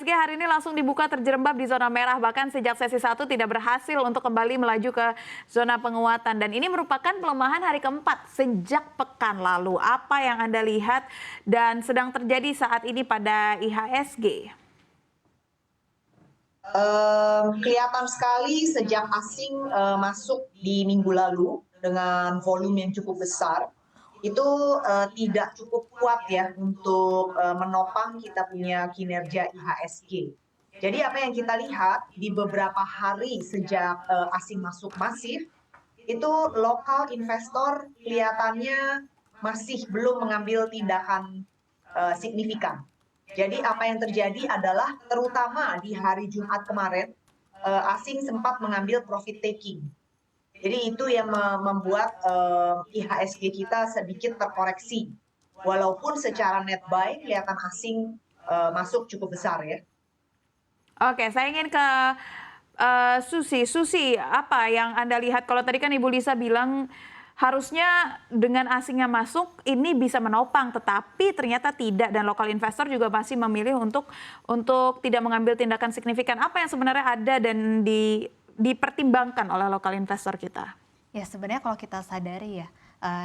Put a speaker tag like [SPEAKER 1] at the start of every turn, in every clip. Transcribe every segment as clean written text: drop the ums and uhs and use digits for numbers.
[SPEAKER 1] IHSG hari ini langsung dibuka terjerembab di zona merah, bahkan sejak sesi 1 tidak berhasil untuk kembali melaju ke zona penguatan. Dan ini merupakan pelemahan hari keempat sejak pekan lalu. Apa yang Anda lihat dan sedang terjadi saat ini pada IHSG?
[SPEAKER 2] Kelihatan sekali sejak asing masuk di minggu lalu dengan volume yang cukup besar, itu tidak cukup kuat ya untuk menopang kita punya kinerja IHSG. Jadi apa yang kita lihat di beberapa hari sejak asing masuk masif, itu lokal investor kelihatannya masih belum mengambil tindakan signifikan. Jadi apa yang terjadi adalah terutama di hari Jumat kemarin, asing sempat mengambil profit taking. Jadi itu yang membuat IHSG kita sedikit terkoreksi. Walaupun secara net buy kelihatan asing masuk cukup besar ya.
[SPEAKER 1] Oke, saya ingin ke Susi. Susi, apa yang Anda lihat? Kalau tadi kan Ibu Lisa bilang harusnya dengan asingnya masuk ini bisa menopang, tetapi ternyata tidak, dan lokal investor juga masih memilih untuk tidak mengambil tindakan signifikan. Apa yang sebenarnya ada dan dipertimbangkan oleh lokal investor kita?
[SPEAKER 3] Ya sebenarnya kalau kita sadari ya,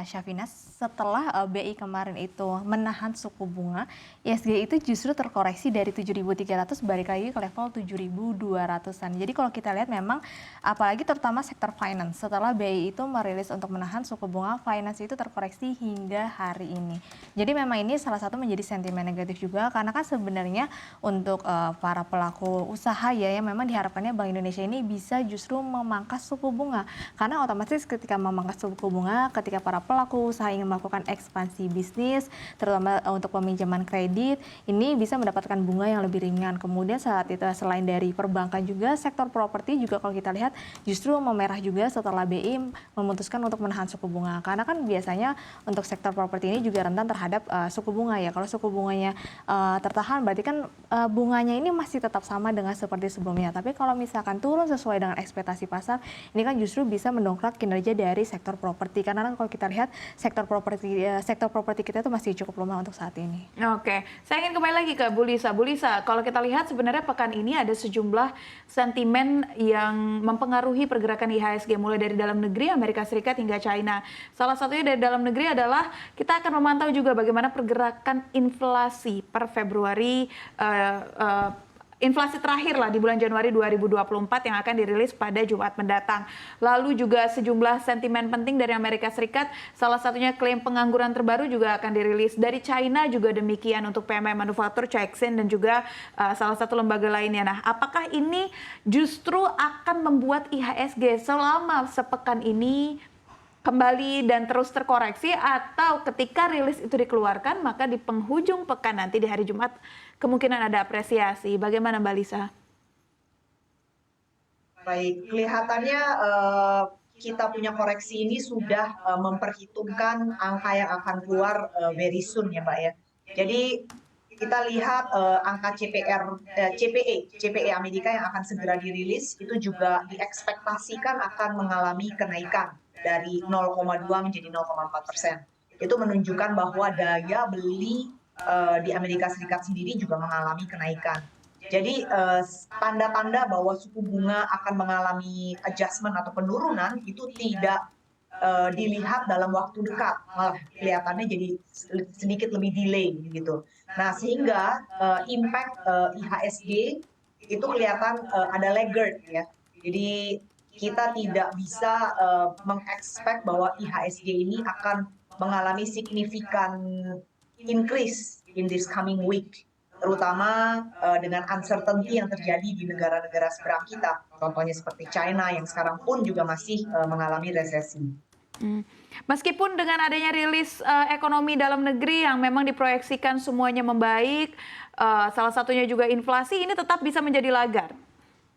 [SPEAKER 3] Syafina, setelah BI kemarin itu menahan suku bunga, ISG itu justru terkoreksi dari 7.300 balik lagi ke level 7.200-an. Jadi kalau kita lihat memang apalagi terutama sektor finance, setelah BI itu merilis untuk menahan suku bunga, finance itu terkoreksi hingga hari ini. Jadi memang ini salah satu menjadi sentimen negatif juga, karena kan sebenarnya untuk para pelaku usaha ya yang memang diharapkannya Bank Indonesia ini bisa justru memangkas suku bunga. Karena otomatis ketika memangkas suku bunga, ketika para pelaku usaha ingin melakukan ekspansi bisnis, terutama untuk peminjaman kredit, ini bisa mendapatkan bunga yang lebih ringan. Kemudian saat itu selain dari perbankan juga, sektor properti juga kalau kita lihat justru memerah juga setelah BI memutuskan untuk menahan suku bunga. Karena kan biasanya untuk sektor properti ini juga rentan terhadap suku bunga ya. Kalau suku bunganya tertahan berarti kan bunganya ini masih tetap sama dengan seperti sebelumnya. Tapi kalau misalkan turun sesuai dengan ekspektasi pasar, ini kan justru bisa mendongkrak kinerja dari sektor properti. Karena kan kalau kita lihat sektor properti kita itu masih cukup lemah untuk saat ini.
[SPEAKER 1] Oke, saya ingin kembali lagi ke Bu Lisa. Bu Lisa, kalau kita lihat sebenarnya pekan ini ada sejumlah sentimen yang mempengaruhi pergerakan IHSG mulai dari dalam negeri, Amerika Serikat hingga China. Salah satunya dari dalam negeri adalah kita akan memantau juga bagaimana pergerakan inflasi per Februari, inflasi terakhir lah di bulan Januari 2024 yang akan dirilis pada Jumat mendatang. Lalu juga sejumlah sentimen penting dari Amerika Serikat, salah satunya klaim pengangguran terbaru juga akan dirilis. Dari China juga demikian untuk PMI manufaktur, Caixin, dan juga salah satu lembaga lainnya. Nah, apakah ini justru akan membuat IHSG selama sepekan ini kembali dan terus terkoreksi, atau ketika rilis itu dikeluarkan maka di penghujung pekan nanti di hari Jumat kemungkinan ada apresiasi? Bagaimana Mbak Lisa?
[SPEAKER 2] Baik, kelihatannya kita punya koreksi ini sudah memperhitungkan angka yang akan keluar very soon ya Mbak ya. Jadi kita lihat angka CPE Amerika yang akan segera dirilis itu juga diekspektasikan akan mengalami kenaikan dari 0,2 menjadi 0,4%. Itu menunjukkan bahwa daya beli di Amerika Serikat sendiri juga mengalami kenaikan. Jadi tanda-tanda bahwa suku bunga akan mengalami adjustment atau penurunan itu tidak dilihat dalam waktu dekat, malah kelihatannya jadi sedikit lebih delay gitu. Nah sehingga impact IHSG itu kelihatan ada laggard ya. Jadi kita tidak bisa mengekspek bahwa IHSG ini akan mengalami signifikan increase in this coming week, terutama dengan uncertainty yang terjadi di negara-negara seberang kita, contohnya seperti China yang sekarang pun juga masih mengalami resesi.
[SPEAKER 1] Meskipun dengan adanya rilis ekonomi dalam negeri yang memang diproyeksikan semuanya membaik, salah satunya juga inflasi, ini tetap bisa menjadi lagar,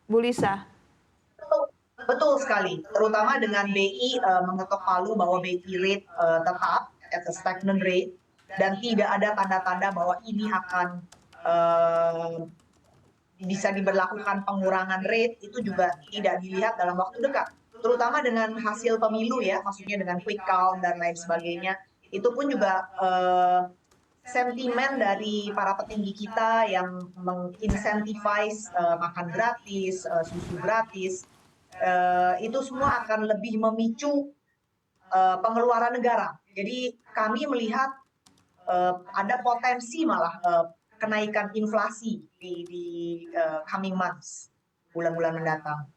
[SPEAKER 1] Bu Lisa.
[SPEAKER 2] Betul sekali, terutama dengan BI mengetok palu bahwa BI rate tetap at a stagnant rate dan tidak ada tanda-tanda bahwa ini akan bisa diberlakukan pengurangan rate, itu juga tidak dilihat dalam waktu dekat. Terutama dengan hasil pemilu ya, maksudnya dengan quick count dan lain sebagainya, itu pun juga sentimen dari para petinggi kita yang mengincentivize makan gratis, susu gratis, itu semua akan lebih memicu pengeluaran negara. Jadi kami melihat ada potensi malah kenaikan inflasi di coming months, bulan-bulan mendatang.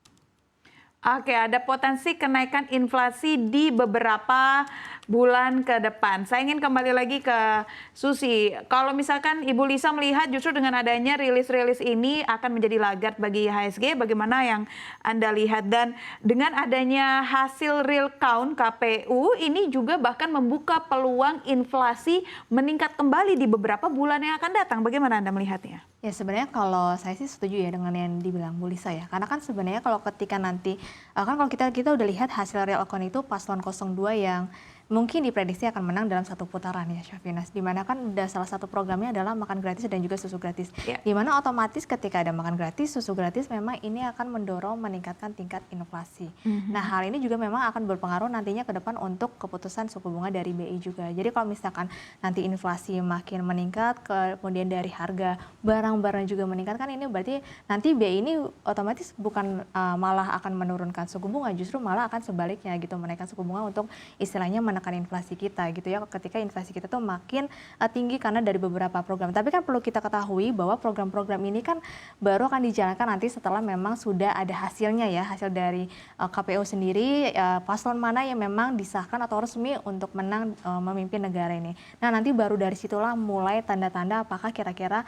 [SPEAKER 1] Oke, ada potensi kenaikan inflasi di beberapa bulan ke depan. Saya ingin kembali lagi ke Susi. Kalau misalkan Ibu Lisa melihat justru dengan adanya rilis-rilis ini akan menjadi lagat bagi IHSG, bagaimana yang Anda lihat? Dan dengan adanya hasil real count KPU, ini juga bahkan membuka peluang inflasi meningkat kembali di beberapa bulan yang akan datang. Bagaimana Anda melihatnya?
[SPEAKER 3] Ya sebenarnya kalau saya sih setuju ya dengan yang dibilang Bu Lisa ya. Karena kan sebenarnya kalau ketika nanti, kan kalau kita udah lihat hasil real count itu paslon 02 yang mungkin diprediksi akan menang dalam satu putaran ya Syafinas. Dimana kan udah salah satu programnya adalah makan gratis dan juga susu gratis.
[SPEAKER 1] Yeah.
[SPEAKER 3] Dimana otomatis ketika ada makan gratis, susu gratis memang ini akan mendorong meningkatkan tingkat inflasi. Nah hal ini juga memang akan berpengaruh nantinya ke depan untuk keputusan suku bunga dari BI juga. Jadi kalau misalkan nanti inflasi makin meningkat, kemudian dari harga barang-barang juga meningkat, kan ini berarti nanti BI ini otomatis bukan malah akan menurunkan suku bunga, justru malah akan sebaliknya gitu, menaikkan suku bunga untuk istilahnya menekan inflasi kita gitu ya, ketika inflasi kita tuh makin tinggi karena dari beberapa program. Tapi kan perlu kita ketahui bahwa program-program ini kan baru akan dijalankan nanti setelah memang sudah ada hasilnya ya, hasil dari KPU sendiri, paslon mana yang memang disahkan atau resmi untuk menang memimpin negara ini. Nah nanti baru dari situlah mulai tanda-tanda apakah kira-kira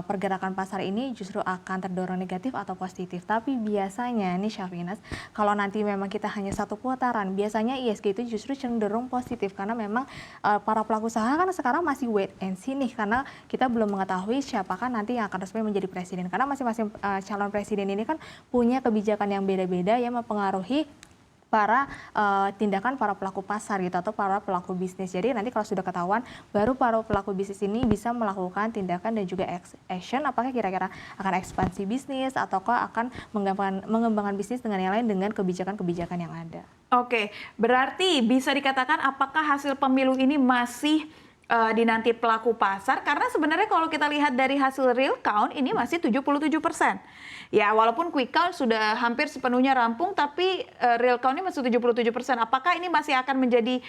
[SPEAKER 3] pergerakan pasar ini justru akan terdorong negatif atau positif. Tapi biasanya nih Syafinas, kalau nanti memang kita hanya satu putaran, biasanya ISG itu justru cenderung positif karena memang para pelaku usaha kan sekarang masih wait and see nih, karena kita belum mengetahui siapakah nanti yang akan resmi menjadi presiden, karena masing-masing calon presiden ini kan punya kebijakan yang beda-beda yang mempengaruhi para tindakan para pelaku pasar gitu atau para pelaku bisnis. Jadi nanti kalau sudah ketahuan, baru para pelaku bisnis ini bisa melakukan tindakan dan juga action, apakah kira-kira akan ekspansi bisnis ataukah akan mengembangkan bisnis dengan yang lain dengan kebijakan-kebijakan yang ada.
[SPEAKER 1] Oke, berarti bisa dikatakan apakah hasil pemilu ini masih dinanti pelaku pasar? Karena sebenarnya kalau kita lihat dari hasil real count ini masih 77%. Ya, walaupun quick count sudah hampir sepenuhnya rampung, tapi real count ini masih 77%. Apakah ini masih akan menjadi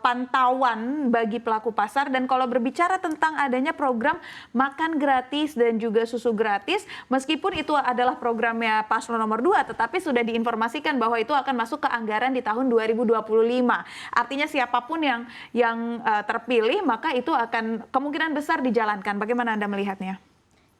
[SPEAKER 1] pantauan bagi pelaku pasar? Dan kalau berbicara tentang adanya program makan gratis dan juga susu gratis, meskipun itu adalah programnya paslon nomor 2, tetapi sudah diinformasikan bahwa itu akan masuk ke anggaran di tahun 2025. Artinya siapapun yang terpilih, maka itu akan kemungkinan besar dijalankan. Bagaimana Anda melihatnya?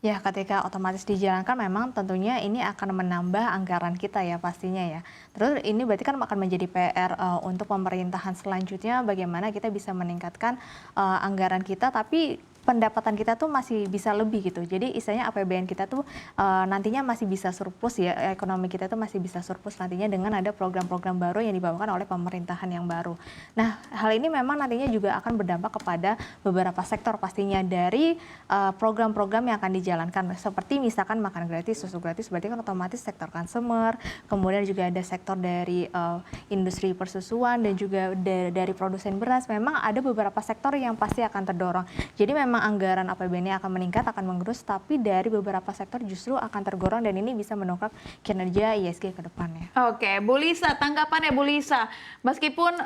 [SPEAKER 3] Ya, ketika otomatis dijalankan memang tentunya ini akan menambah anggaran kita ya pastinya ya. Terus ini berarti kan akan menjadi PR untuk pemerintahan selanjutnya, bagaimana kita bisa meningkatkan anggaran kita tapi pendapatan kita tuh masih bisa lebih gitu. Jadi istilahnya APBN kita tuh nantinya masih bisa surplus ya, ekonomi kita tuh masih bisa surplus nantinya dengan ada program-program baru yang dibawakan oleh pemerintahan yang baru. Nah, hal ini memang nantinya juga akan berdampak kepada beberapa sektor pastinya dari program-program yang akan dijalankan. Seperti misalkan makan gratis, susu gratis, berarti kan otomatis sektor consumer, kemudian juga ada sektor dari industri persusuan dan juga dari produsen beras. Memang ada beberapa sektor yang pasti akan terdorong. Jadi memang anggaran APBN-nya akan meningkat, akan menggerus, tapi dari beberapa sektor justru akan tergorong dan ini bisa mendongkrak kinerja ISG ke depannya.
[SPEAKER 1] Oke, Bu Lisa, tanggapannya Bu Lisa, meskipun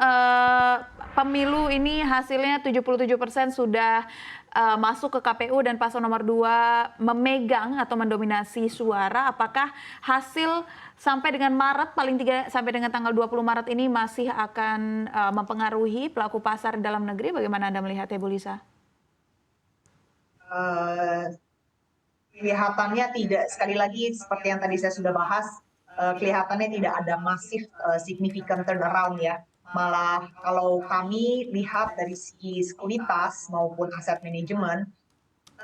[SPEAKER 1] pemilu ini hasilnya 77% sudah masuk ke KPU dan paslon nomor 2 memegang atau mendominasi suara, apakah hasil sampai dengan Maret, paling tidak sampai dengan tanggal 20 Maret ini masih akan mempengaruhi pelaku pasar dalam negeri? Bagaimana Anda melihatnya, Bu Lisa?
[SPEAKER 2] Kelihatannya tidak, sekali lagi seperti yang tadi saya sudah bahas, kelihatannya tidak ada masif significant turnaround ya. Malah kalau kami lihat dari segi sekuritas maupun aset manajemen,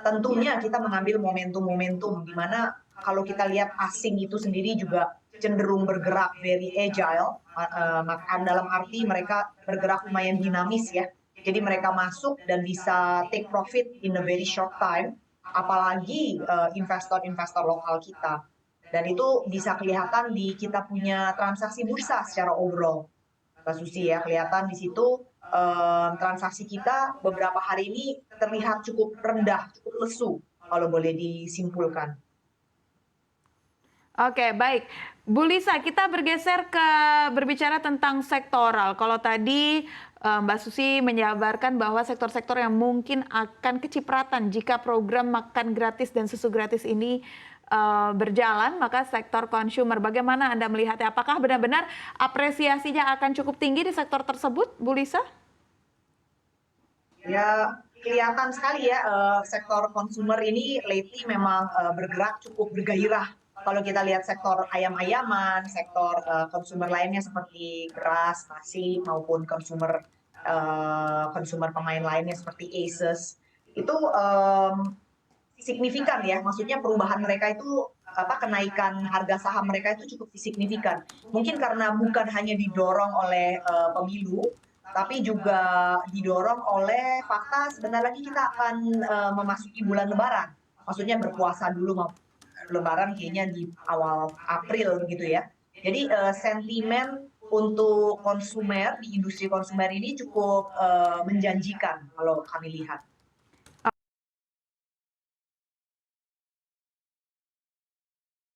[SPEAKER 2] tentunya kita mengambil momentum-momentum di mana kalau kita lihat asing itu sendiri juga cenderung bergerak very agile, dalam arti mereka bergerak lumayan dinamis ya. Jadi mereka masuk dan bisa take profit in a very short time, apalagi investor-investor lokal kita. Dan itu bisa kelihatan di kita punya transaksi bursa secara overall. Mbak Susi ya, kelihatan di situ transaksi kita beberapa hari ini terlihat cukup rendah, cukup lesu kalau boleh disimpulkan.
[SPEAKER 1] Oke, baik. Bu Lisa, kita bergeser ke berbicara tentang sektoral. Kalau tadi Mbak Susi menjabarkan bahwa sektor-sektor yang mungkin akan kecipratan jika program makan gratis dan susu gratis ini berjalan, maka sektor consumer. Bagaimana Anda melihatnya? Apakah benar-benar apresiasinya akan cukup tinggi di sektor tersebut, Bu Lisa?
[SPEAKER 2] Ya, kelihatan sekali ya sektor consumer ini lately memang bergerak cukup bergairah. Kalau kita lihat sektor ayam-ayaman, sektor consumer lainnya seperti beras, nasi, maupun consumer pemain lainnya seperti Asus, itu signifikan ya. Maksudnya perubahan mereka itu kenaikan harga saham mereka itu cukup signifikan. Mungkin karena bukan hanya didorong oleh pemilu, tapi juga didorong oleh fakta sebentar lagi kita akan memasuki bulan Lebaran. Maksudnya berpuasa dulu, Lebaran kayaknya di awal April gitu ya. Jadi sentimen untuk konsumer di industri konsumer ini cukup menjanjikan kalau kami lihat.